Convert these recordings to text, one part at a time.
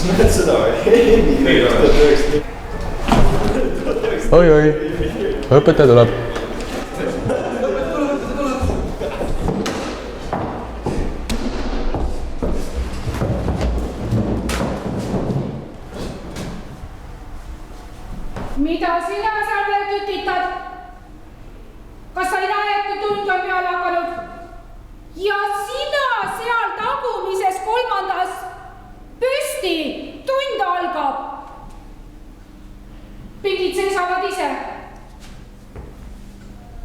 sa näed seda või? Oi, õpetaja tuleb. Mida sina seal veel tütitad? Kas sa ei näe, et tund on peale hakanud? Ja sina seal tagumises kolmandas püsti, tund algab. Pingid seisavad ise.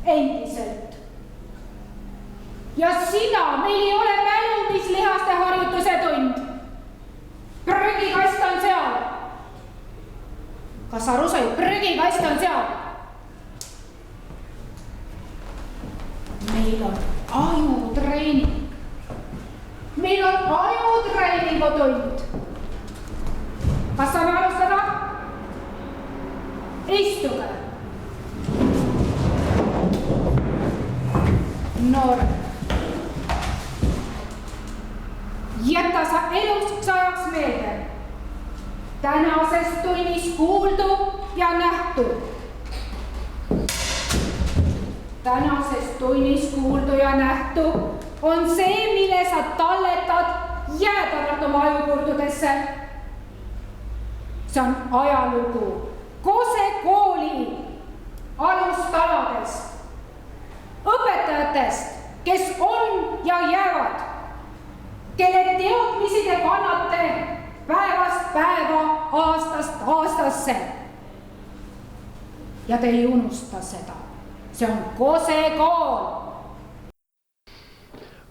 Endiselt. Ja sina, meil ei ole mälumislihaste harjutuse tund. Prügikast on seal. Kas aru sai? Prügikast on seal. Meil on ajutreening. Meil on ajutreeningu tund. Kas saame alustada? Istuge. Noor. Jäta sa elus ajaks meelde. Tänases tunnis kuuldu ja nähtu. Tänases tunnis kuuldu ja nähtu on see, mille sa talletad jäädavalt oma ajukurdudesse. See on ajalugu Kose kooli alustaladest, õpetajatest, kes on ja jäävad, kelle teadmisi te kannate päevast päeva, aastast aastasse. Ja te ei unusta seda. See on Kose kool.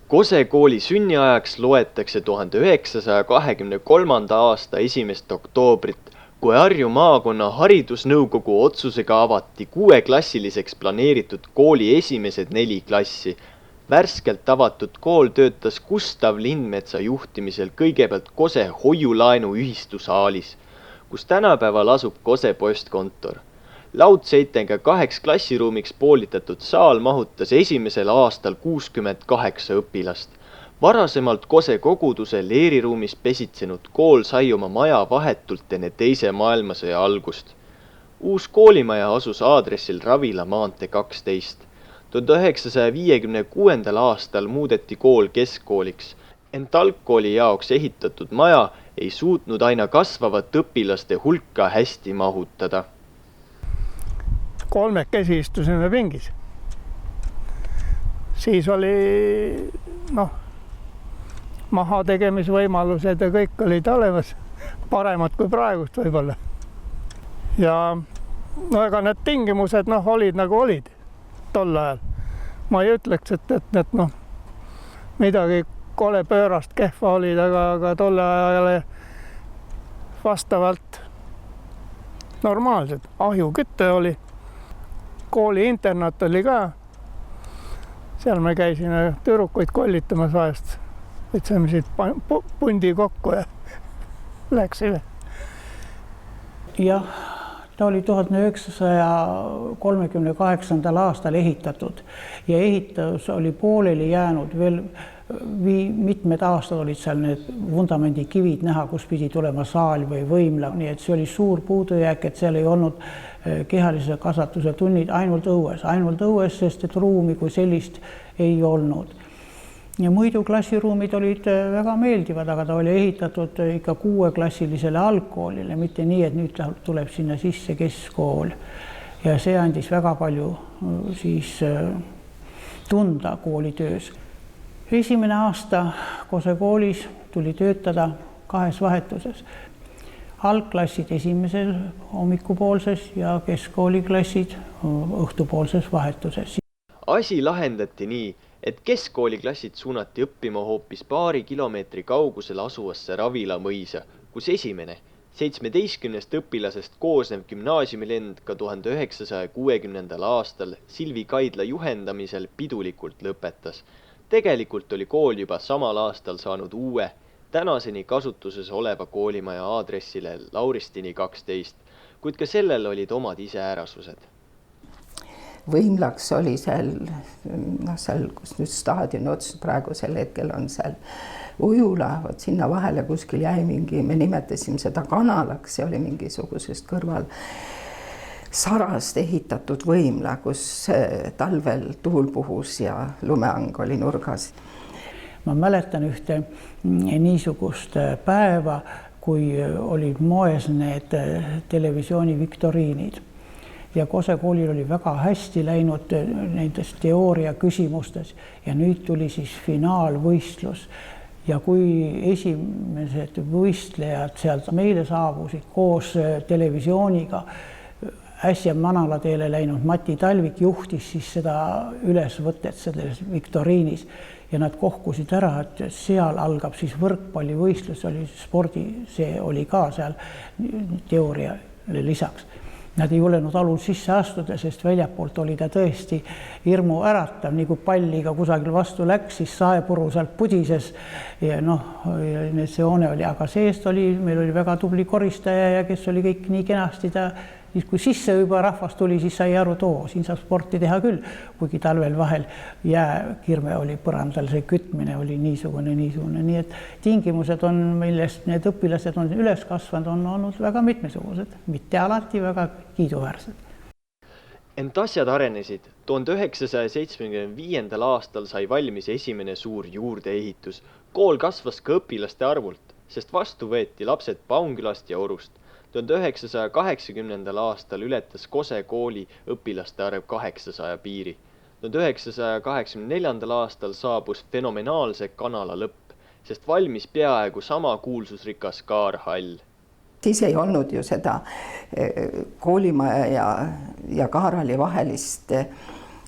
Kose kooli sünniajaks loetakse 1923. aasta 1. oktoobrit, kui Harju maakonna haridusnõukogu otsusega avati 6-klassiliseks planeeritud kooli esimesed 4 klassi. Värskelt avatud kool töötas Gustav Lindmetsa juhtimisel kõigepealt Kose hoiulaenu ühistusaalis, kus tänapäeval asub Kose postkontor. Laudseitega 2 klassiruumiks poolitatud saal mahutas esimesel aastal 68 õpilast. Varasemalt Kose koguduse leeriruumis pesitsenud kool sai oma maja vahetult enne teise maailmasõja algust. Uus koolimaja asus aadressil Ravila maantee 12. 1956. aastal muudeti kool keskkooliks, ent algkooli jaoks ehitatud maja ei suutnud aina kasvavat õpilaste hulka hästi mahutada. 3 istusime pingis. Siis oli mahategemisvõimalused ja kõik olid olemas, paremad kui praegust võib-olla. Ja ega need tingimused olid nagu olid tol ajal. Ma ei ütleks, et midagi kole pöörast kehva olid, aga tolle ajale vastavalt normaalsed. Ahjukütte oli, kooli internaat oli ka. Seal me käisime tüdrukuid kollitamas vahest. Võtsime siit pundi kokku ja läksime. Jah, ta oli 1938. aastal ehitatud ja ehitus oli pooleli jäänud. Veel mitmed aastad olid seal need vundamendikivid näha, kus pidi tulema saal või võimla. Nii et see oli suur puudujääk, et seal ei olnud kehalise kasvatuse tunnid ainult õues, sest et ruumi kui sellist ei olnud. Ja muidu klassiruumid olid väga meeldivad, aga ta oli ehitatud ikka 6-klassilisele algkoolile, mitte nii, et nüüd tuleb sinna sisse keskkool. Ja see andis väga palju siis tunda koolitöös. Esimene aasta Kose koolis tuli töötada 2 vahetuses. Algklassid esimesel hommikupoolses ja keskkooliklassid õhtupoolses vahetuses. Asi lahendati nii, et keskkooliklassid suunati õppima hoopis paari kilomeetri kaugusel asuvasse Ravila mõisa, kus esimene 17 õpilasest koosnev gümnaasiumilend ka 1960. aastal Silvi Kaidla juhendamisel pidulikult lõpetas. Tegelikult oli kool juba samal aastal saanud uue, tänaseni kasutuses oleva koolimaja aadressile Lauristini 12, kuid ka sellel olid omad iseärasused. Võimlaks oli seal, kus nüüd staadioni ots praegusel hetkel on seal ujula, vot sinna vahele kuskil jäi mingi, me nimetasime seda kanalaks, see oli mingisugusest kõrval sarast ehitatud võimla, kus talvel tuul puhus ja lumeang oli nurgas. Ma mäletan ühte niisugust päeva, kui olid moes need televisiooni viktoriinid ja Kose koolil oli väga hästi läinud nendes teooria küsimustes ja nüüd tuli siis finaalvõistlus ja kui esimesed võistlejad sealt meile saabusid koos televisiooniga, äsja Manalateele läinud Mati Talvik juhtis siis seda ülesvõtet selles viktoriinis ja nad kohkusid ära, et seal algab siis võrkpallivõistlus, oli spordi, see oli ka seal teooriale lisaks. Nad ei julenud alul sisse astuda, sest väljapoolt oli ta tõesti hirmu äratav, nii kui palliga kusagil vastu läks, siis saepuru sealt pudises ja see hoone oli, aga seest oli, meil oli väga tubli koristaja ja kes oli kõik nii kenasti ta siis kui sisse juba rahvas tuli, siis sai aru, siin saab sporti teha küll, kuigi talvel vahel jääkirme oli põrandal, see kütmine oli niisugune, nii et tingimused on, millest need õpilased on üles kasvanud, on olnud väga mitmesugused, mitte alati väga kiiduväärsed. Ent asjad arenesid. 1975. aastal sai valmis esimene suur juurdeehitus. Kool kasvas ka õpilaste arvult, sest vastu võeti lapsed Paunkülast ja Orust. 1980. aastal ületas Kose kooli õpilaste arv 800 piiri. 1984. aastal saabus fenomenaalse kanala lõpp, sest valmis peaaegu sama kuulsusrikas Kaarhall. Siis ei olnud ju seda koolimaja ja Kaarhalli vahelist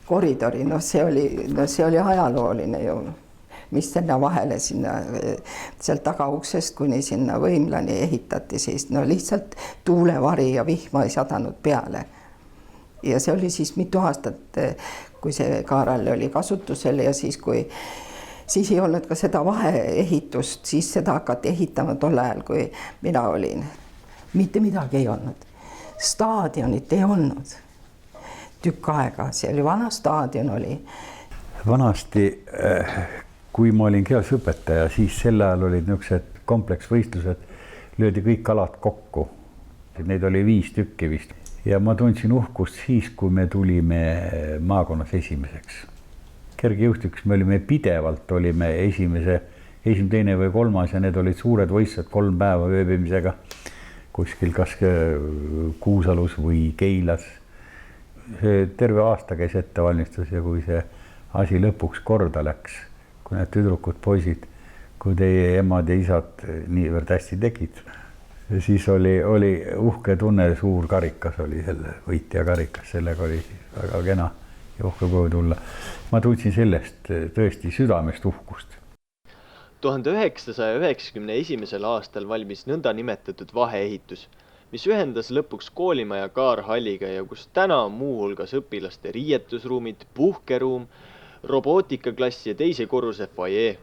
koridori, see oli ajalooline ju, mis sinna vahele, sealt tagauksest kuni sinna võimlani ehitati, siis lihtsalt tuulevari ja vihma ei sadanud peale. Ja see oli siis mitu aastat, kui see Kaarhall oli kasutusel ja siis ei olnud ka seda vaheehitust, siis seda hakati ehitama tol ajal, kui mina olin. Mitte midagi ei olnud. Staadionit ei olnud. Tükk aega, see oli vana staadion oli. Vanasti kui ma olin keelesõpetaja, siis sel ajal olid niisugused kompleksvõistlused, löödi kõik alad kokku. Neid oli 5 tükki vist. Ja ma tundsin uhkust siis, kui me tulime maakonnas esimeseks. Kergejõustikus me olime pidevalt, olime esimene, teine või 3. ja need olid suured võistlused 3 päeva ööbimisega kuskil kas Kuusalus või Keilas. See terve aasta käis ettevalmistus ja kui see asi lõpuks korda läks, kui need tüdrukud, poisid, kui teie emad ja isad niivõrd hästi tegid, siis oli uhke tunne, suur karikas oli selle võitja karikas, sellega oli väga kena ja uhke koju tulla. Ma tundsin sellest tõesti südamest uhkust. 1991. aastal valmis nõnda nimetatud vaheehitus, mis ühendas lõpuks koolimaja Kaarhalliga ja kus täna on muuhulgas õpilaste riietusruumid, puhkeruum, robootikaklass ja teise korruse foajee.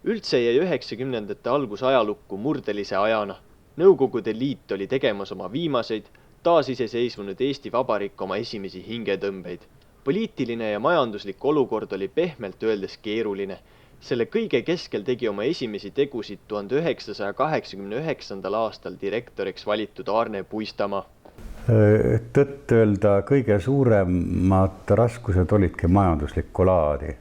Üldse jäi 90. algus ajalukku murdelise ajana. Nõukogude Liit oli tegemas oma viimaseid, taasiseseisvunud Eesti Vabariik oma esimesi hingetõmbeid. Poliitiline ja majanduslik olukord oli pehmelt öeldes keeruline. Selle kõige keskel tegi oma esimesi tegusid 1989. aastal direktoriks valitud Arne Puistamaa. Tõtt öelda, kõige suuremad raskused olidki majanduslikku laadi,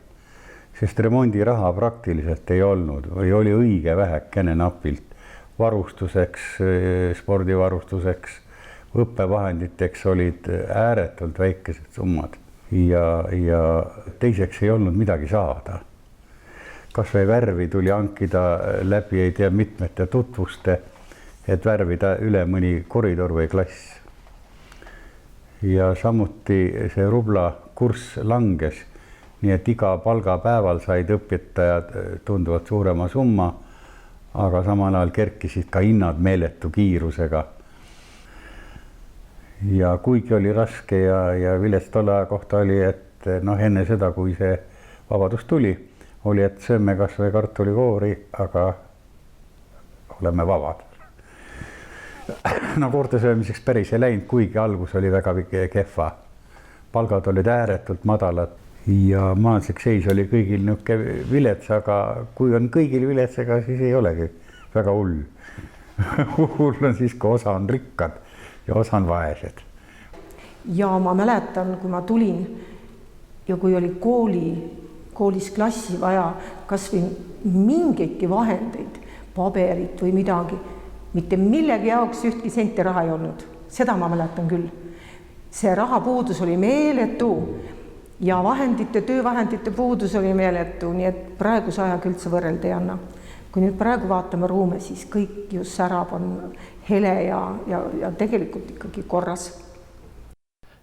sest remondiraha praktiliselt ei olnud või oli õige vähekene napilt varustuseks, spordivarustuseks, õppevahenditeks olid ääretult väikesed summad ja teiseks ei olnud midagi saada. Kas või värvi tuli hankida läbi ei tea mitmete tutvuste, et värvida üle mõni koridor või klass. Ja samuti see rubla kurss langes, nii et iga palgapäeval said õpetajad tunduvalt suurema summa, aga samal ajal kerkisid ka hinnad meeletu kiirusega. Ja kuigi oli raske ja vilets tolle aja kohta oli, et enne seda, kui see vabadus tuli, oli, et sööme kas või kartulikoori, aga oleme vabad. Koorte söömiseks päris ei läinud, kuigi algus oli väga kehva. Palgad olid ääretult madalad ja majanduslik seis oli kõigil niisugune vilets, aga kui on kõigil vilets, ega siis ei olegi väga hull. Hull on siis, kui osa on rikkad ja osa on vaesed. Ja ma mäletan, kui ma tulin ja kui oli koolis klassi vaja kas või mingeidki vahendeid, paberit või midagi, mitte millegi jaoks ühtki senti raha ei olnud. Seda ma mäletan küll. See rahapuudus oli meeletu ja töövahendite puudus oli meeletu, nii et praeguse ajaga üldse võrrelda ei anna. Kui nüüd praegu vaatame ruume, siis kõik just särab on hele ja tegelikult ikkagi korras.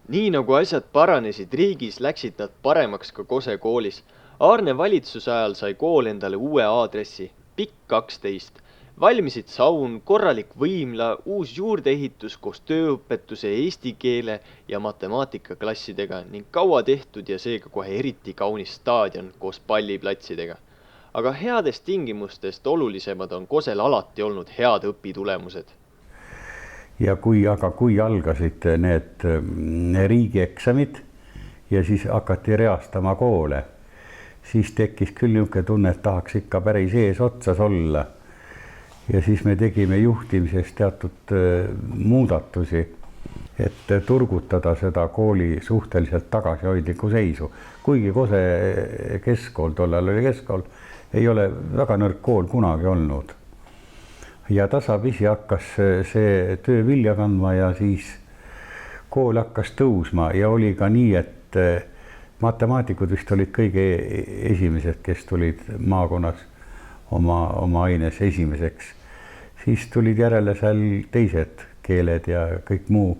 Nii nagu asjad paranesid riigis, läksid nad paremaks ka Kose koolis. Aarne valitsuse ajal sai kool endale uue aadressi, Pikk 12. Valmisid saun, korralik võimla, uus juurdeehitus koos tööõpetuse, eesti keele ja matemaatikaklassidega ning kaua tehtud ja seega kohe eriti kaunis staadion koos palliplatsidega. Aga headest tingimustest olulisemad on Kosel alati olnud head õpitulemused. Ja kui algasid need riigieksamid ja siis hakati reastama koole, siis tekkis küll niisugune tunne, et tahaks ikka päris ees otsas olla. Ja siis me tegime juhtimises teatud muudatusi, et turgutada seda kooli suhteliselt tagasihoidliku seisu. Kuigi Kose keskkool, tollal oli keskkool, ei ole väga nõrk kool kunagi olnud. Ja tasapisi hakkas see töö vilja kandma ja siis kool hakkas tõusma ja oli ka nii, et matemaatikud vist olid kõige esimesed, kes tulid maakonnas oma aines esimeseks. Siis tulid järele seal teised keeled ja kõik muu.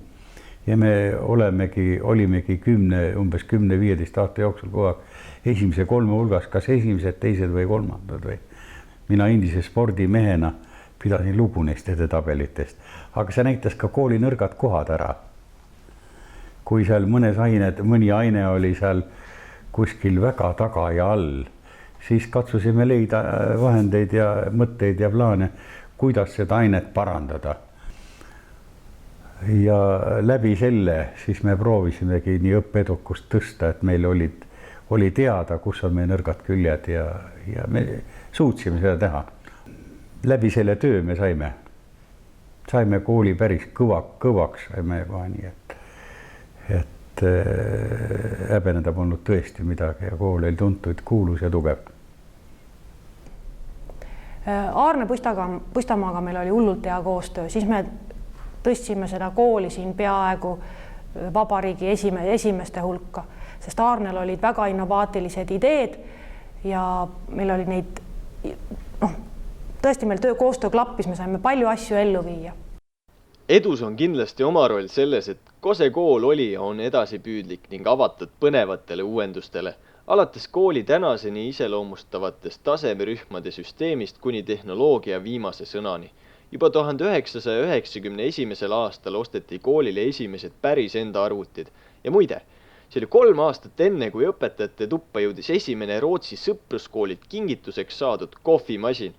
Ja me olimegi umbes 10-15 aasta jooksul kogu aeg esimese 3 hulgas, kas esimesed, teised või kolmandad või. Mina endise spordimehena pidasin lugu neist edetabelitest, aga see näitas ka kooli nõrgad kohad ära. Kui seal mõni aine oli seal kuskil väga taga ja all, siis katsusime leida vahendeid ja mõtteid ja plaane, kuidas seda ainet parandada. Ja läbi selle siis me proovisimegi nii õppeedukust tõsta, et meil oli teada, kus on meie nõrgad küljed ja me suutsime seda teha. Läbi selle töö me saime kooli päris kõvaks, saime kohe nii, et häbeneda polnud tõesti midagi ja kool oli tuntud, kuulus ja tugev. Aarne Puistamaaga meil oli hullult hea koostöö, siis me tõstsime seda kooli siin peaaegu vabariigi esimeste hulka, sest Aarnel olid väga innovaatilised ideed ja meil oli neid, tõesti meil koostöö klappis, me saime palju asju ellu viia. Edus on kindlasti oma roll selles, et Kose kool oli ja on edasipüüdlik ning avatud põnevatele uuendustele. Alates kooli tänaseni iseloomustavatest tasemerühmade süsteemist kuni tehnoloogia viimase sõnani. Juba 1991. aastal osteti koolile esimesed päris enda arvutid. Ja muide, see oli 3 aastat enne, kui õpetajate tuppa jõudis esimene Rootsi sõpruskoolilt kingituseks saadud kohvimasin.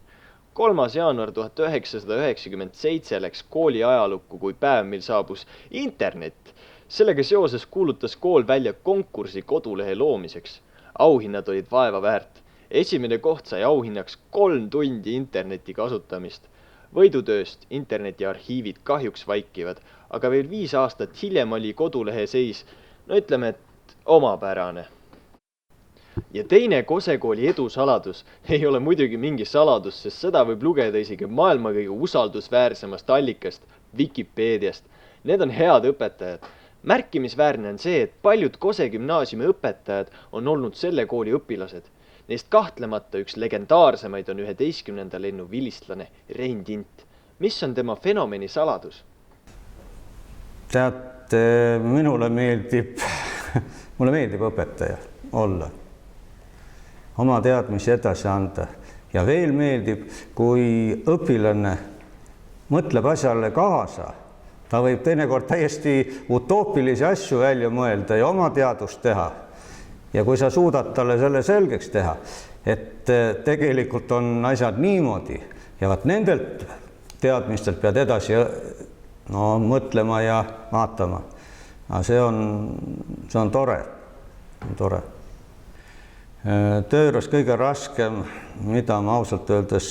3. jaanuar 1997 läks kooli ajalukku kui päev, mil saabus internet. Sellega seoses kuulutas kool välja konkursi kodulehe loomiseks. Auhinnad olid vaeva väärt. Esimene koht sai auhinnaks 3 tundi interneti kasutamist. Võidutööst internetiarhiivid kahjuks vaikivad, aga veel 5 aastat hiljem oli kodulehe seis, ütleme, et omapärane. Ja teine Kose kooli edu saladus ei ole muidugi mingi saladus, sest seda võib lugeda isegi maailma kõige usaldusväärsemast allikast, Wikipeediast. Need on head õpetajad. Märkimisväärne on see, et paljud Kose gümnaasiumi õpetajad on olnud selle kooli õpilased. Neist kahtlemata üks legendaarsemaid on 11. lennu vilistlane Rein Tint. Mis on tema fenomeni saladus? Teate, minule meeldib õpetaja olla. Oma teadmisi edasi anda ja veel meeldib, kui õpilane mõtleb asjale kaasa. Ta võib teinekord täiesti utoopilisi asju välja mõelda ja oma teadust teha. Ja kui sa suudad talle selle selgeks teha, et tegelikult on asjad niimoodi ja vaat nendelt teadmistelt pead edasi mõtlema ja vaatama. See on tore. töö juures kõige raskem, mida ma ausalt öeldes,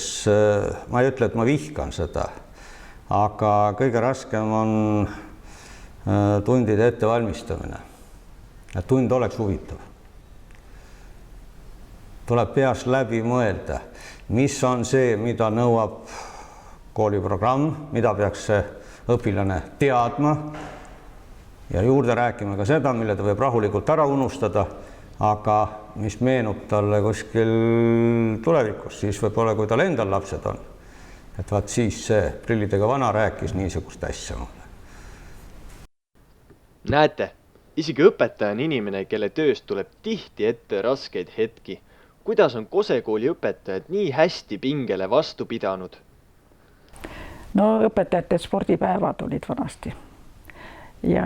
ma ei ütle, et ma vihkan seda, aga kõige raskem on tundide ettevalmistamine. Et tund oleks huvitav. Tuleb peast läbi mõelda, mis on see, mida nõuab kooliprogramm, mida peaks see õpilane teadma ja juurde rääkima ka seda, mille ta võib rahulikult ära unustada, aga mis meenub talle kuskil tulevikus, siis võib-olla, kui tal endal lapsed on. Et vaat siis see prillidega vana rääkis niisugust asja mulle. Näete, isegi õpetaja on inimene, kelle tööst tuleb tihti ette raskeid hetki. Kuidas on Kose kooli õpetajad nii hästi pingele vastu pidanud? No õpetajate spordipäevad olid vanasti. Ja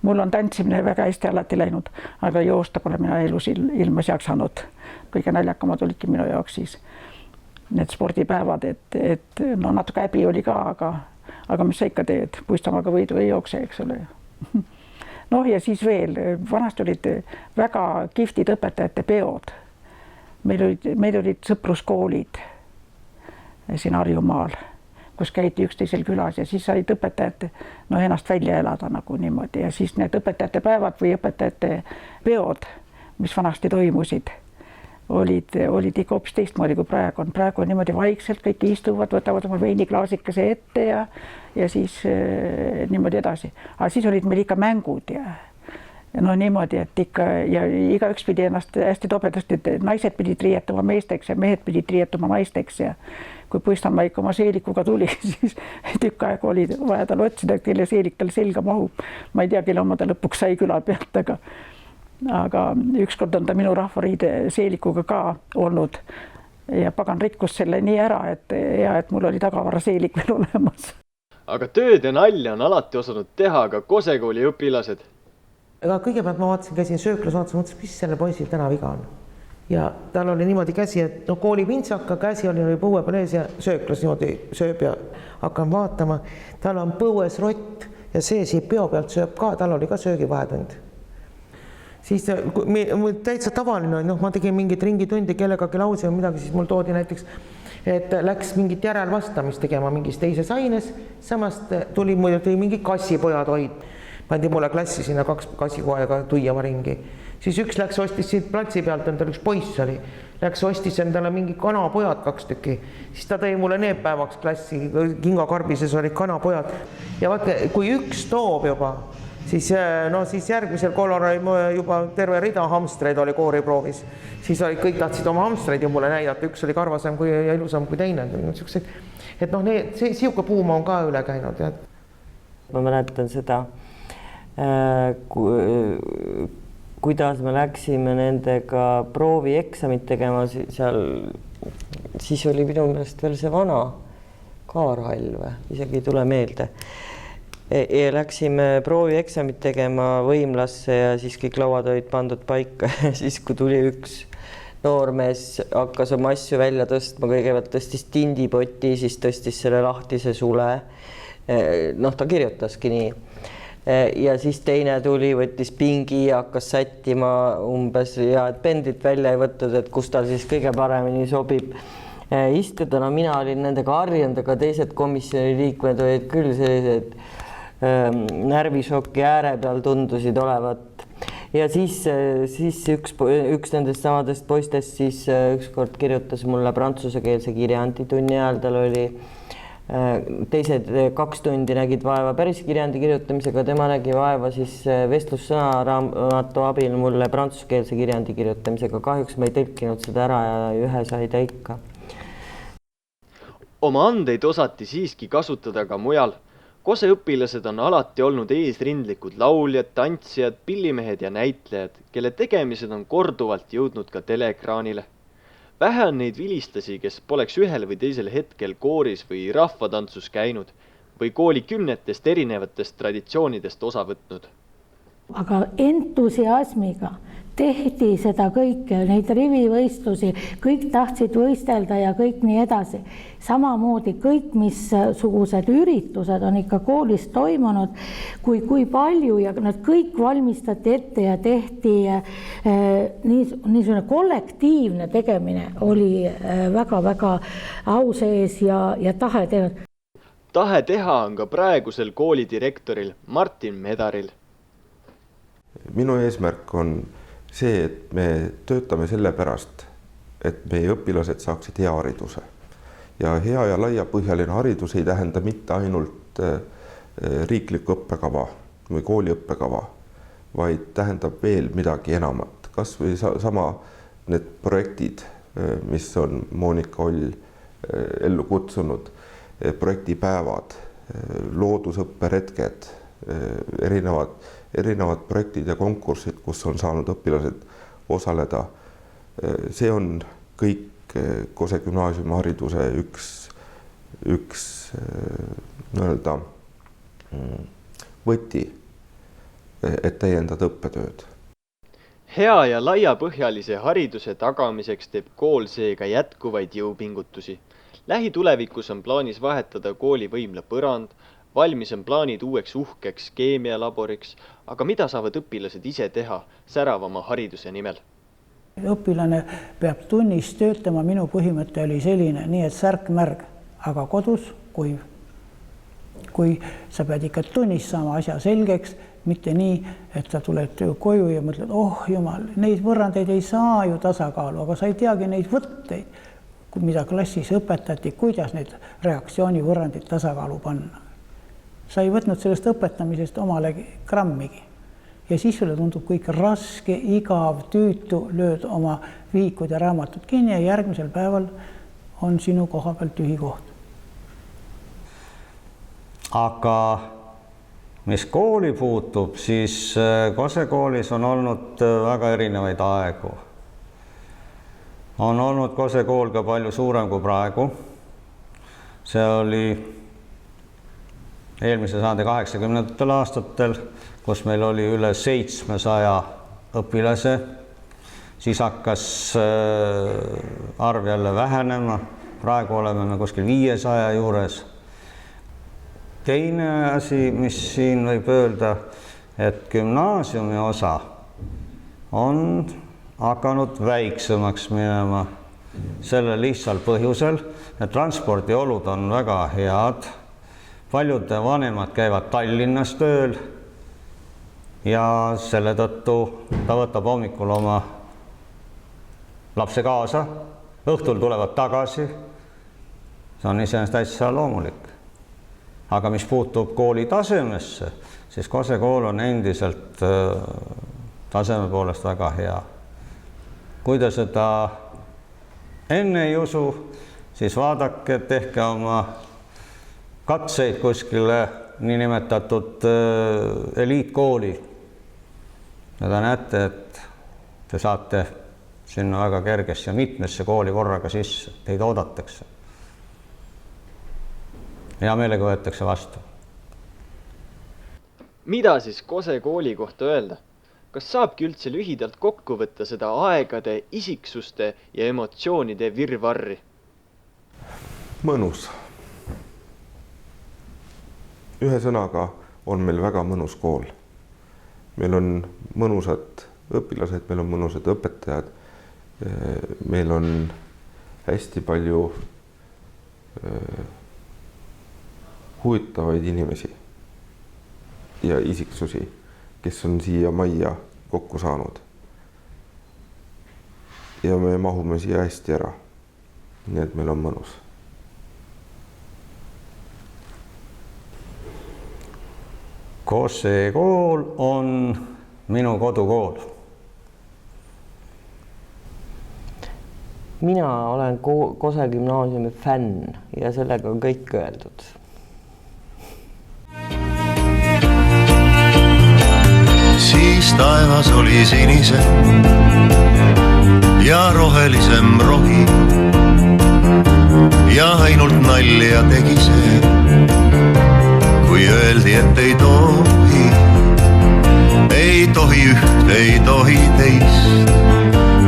mul on tantsimine väga hästi alati läinud, aga joosta pole mina elus ilmas jaksanud. Kõige naljakamad olidki minu jaoks siis need spordipäevad, et natuke häbi oli ka, aga mis sa ikka teed, puistamaaga võidu ei jookse, eks ole. Ja siis veel, vanasti olid väga kihvtid õpetajate peod. Meil olid sõpruskoolid siin Harjumaal, kus käidi üksteisel külas ja siis said õpetajad ennast välja elada nagu niimoodi ja siis need õpetajate päevad või õpetajate peod, mis vanasti toimusid, olid ikka hoopis teistmoodi kui praegu on. Praegu on niimoodi vaikselt, kõik istuvad, võtavad oma veiniklaasikese ette ja siis niimoodi edasi. Aga siis olid meil ikka mängud ja niimoodi, et ikka ja igaüks pidi ennast hästi tobedasti, et naised pidid riietuma meesteks ja mehed pidid riietuma naisteks ja kui Puistamaa ikka oma seelikuga tuli, siis tükk aega oli vaja tal otsida, kelle seelik tal selga mahub. Ma ei tea, kelle oma ta lõpuks sai küla pealt, aga ükskord on ta minu rahvariide seelikuga ka olnud ja pagan rikkus selle nii ära, et mul oli tagavara seelik veel olemas. Aga tööd ja nalja on alati osanud teha ka Kose kooli õpilased. Aga kõigepealt ma vaatasin, käisin sööklas, mõtlesin, mis selle poisil täna viga on. Ja tal oli niimoodi käsi, et kooli pintsaka käsi oli põue peal ees ja sööklas niimoodi sööb ja hakkan vaatama. Tal on põues rott ja see siit peo pealt sööb ka, tal oli ka söögivahetund. Siis täitsa tavaline, ma tegin mingit ringitundi kellegagi lause või midagi, siis mul toodi näiteks, et läks mingit järelvastamist tegema mingis teises aines, samast tuli mingi kassipojad hoid. Pandi mulle klassi sinna 2 kassikoaega tuiama ringi. Siis üks läks ostis siit platsi pealt, endal üks poiss oli. Läks ostis endale mingi kanapojad 2 tükki. Siis ta tõi mulle need päevaks klassi, kingakarbises olid kanapojad. Ja vaata, kui üks toob juba, siis järgmisel kollal oli juba terve rida hamstreid oli kooriproovis. Siis kõik tahtsid oma hamstreid ju mulle näidata, üks oli karvasem ja ilusam kui teine. Et siuke puuma on ka üle käinud. Ma mäletan seda, kuidas me läksime nendega proovieksamit tegema seal, siis oli minu meelest veel see vana Kaarhall või, isegi ei tule meelde. Ja läksime proovieksamit tegema Võimlasse ja siis kõik lauad olid pandud paika ja siis kui tuli üks noormees, hakkas oma asju välja tõstma, kõigepealt tõstis tindipoti, siis tõstis selle lahtise sule. Ta kirjutaski nii. Ja siis teine tuli, võttis pingi ja hakkas sättima umbes ja et pendlit välja ei võtnud, et kus tal siis kõige paremini sobib istuda. Mina olin nendega harjunud, aga teised komisjoni liikmed olid küll sellised närvišoki ääre peal tundusid olevat. Ja siis üks nendest samadest poistest siis ükskord kirjutas mulle prantsusekeelse kirja antitunni ajal, tal oli teised 2 tundi nägid vaeva päris kirjandi kirjutamisega, tema nägi vaeva siis vestlussõnaraamatu abil mulle prantsuskeelse kirjandi kirjutamisega. Kahjuks me ei tõlkinud seda ära ja ühe sai ta ikka. Oma andeid osati siiski kasutada ka mujal. Kose õpilased on alati olnud eesrindlikud lauljad, tantsijad, pillimehed ja näitlejad, kelle tegemised on korduvalt jõudnud ka teleekraanile. Vähe on neid vilistasi, kes poleks ühel või teisel hetkel kooris või rahvatantsus käinud või kooli 10 erinevatest traditsioonidest osa võtnud. Aga entusiasmiga tehti seda kõike, neid rivivõistlusi, kõik tahtsid võistelda ja kõik nii edasi. Samamoodi kõik, missugused üritused on ikka koolis toimunud, kui palju ja nad kõik valmistati ette ja tehti niisugune kollektiivne tegemine oli väga-väga au sees ja tahe teha. Tahe teha on ka praegusel koolidirektoril Martin Medaril. Minu eesmärk on see, et me töötame selle pärast, et meie õpilased saaksid hea hariduse. Ja hea ja laiapõhjaline haridus ei tähenda mitte ainult riiklikku õppekava või kooliõppekava, vaid tähendab veel midagi enamat. Kas või sama need projektid, mis on Monika Oll ellu kutsunud, projektipäevad, loodusõpperetked, erinevad projektid ja konkursid, kus on saanud õpilased osaleda. See on kõik Kose gümnaasiumi hariduse üks nii-öelda võti, et täiendada õppetööd. Hea ja laiapõhjalise hariduse tagamiseks teeb kool seega jätkuvaid jõupingutusi. Lähitulevikus on plaanis vahetada kooli võimla põrand, valmis on plaanid uueks uhkeks keemialaboriks, aga mida saavad õpilased ise teha säravama hariduse nimel? Õpilane peab tunnis töötama, minu põhimõte oli selline, nii et särk-märg, aga kodus kuiv. Kui sa pead ikka tunnis saama asja selgeks, mitte nii, et sa tuled koju ja mõtled, oh jumal, neid võrrandeid ei saa ju tasakaalu, aga sa ei teagi neid võtteid, mida klassis õpetati, kuidas need reaktsioonivõrrandid tasakaalu panna. Sa ei võtnud sellest õpetamisest omale grammigi. Ja siis sulle tundub kõik raske, igav, tüütu, lööd oma vihikud ja raamatud kinni ja järgmisel päeval on sinu koha peal tühi koht. Aga mis kooli puutub, siis Kose koolis on olnud väga erinevaid aegu. On olnud Kose kool ka palju suurem kui praegu. See oli eelmise sajandi 80. aastatel, kus meil oli üle 700 õpilase, siis hakkas arv jälle vähenema, praegu oleme me kuskil 500 juures. Teine asi, mis siin võib öelda, et gümnaasiumi osa on hakanud väiksemaks minema sellel lihtsal põhjusel, et transpordiolud on väga head, paljud vanemad käivad Tallinnas tööl ja selle tõttu ta võtab hommikul oma lapse kaasa, õhtul tulevad tagasi. See on iseenesest täitsa loomulik. Aga mis puutub kooli tasemesse, siis Kose kool on endiselt taseme poolest väga hea. Kui te seda enne ei usu, siis vaadake, tehke oma katseid kuskile niinimetatud eliitkooli. Ja te näete, et te saate sinna väga kergesse ja mitmesse kooli korraga sisse, teid oodatakse. Hea meelega võetakse vastu. Mida siis Kose kooli kohta öelda? Kas saabki üldse lühidalt kokku võtta seda aegade, isiksuste ja emotsioonide virvarri? Mõnus. Ühe sõnaga on meil väga mõnus kool. Meil on mõnusad õpilased, meil on mõnusad õpetajad, meil on hästi palju huvitavaid inimesi ja isiksusi, kes on siia majja kokku saanud. Ja me mahume siia hästi ära, nii et meil on mõnus. Kose kool on minu kodukool. Mina olen Kose gümnaasiumi fänn ja sellega on kõik öeldud. Siis taevas oli sinisem ja rohelisem rohi ja ainult nalja tegi see, kui öeldi, et ei tohi. ei tohi üht, ei tohi teist,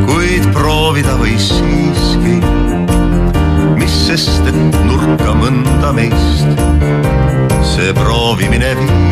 kuid proovida võis siiski, mis sest, et nurka mõnda meist see proovimine viib.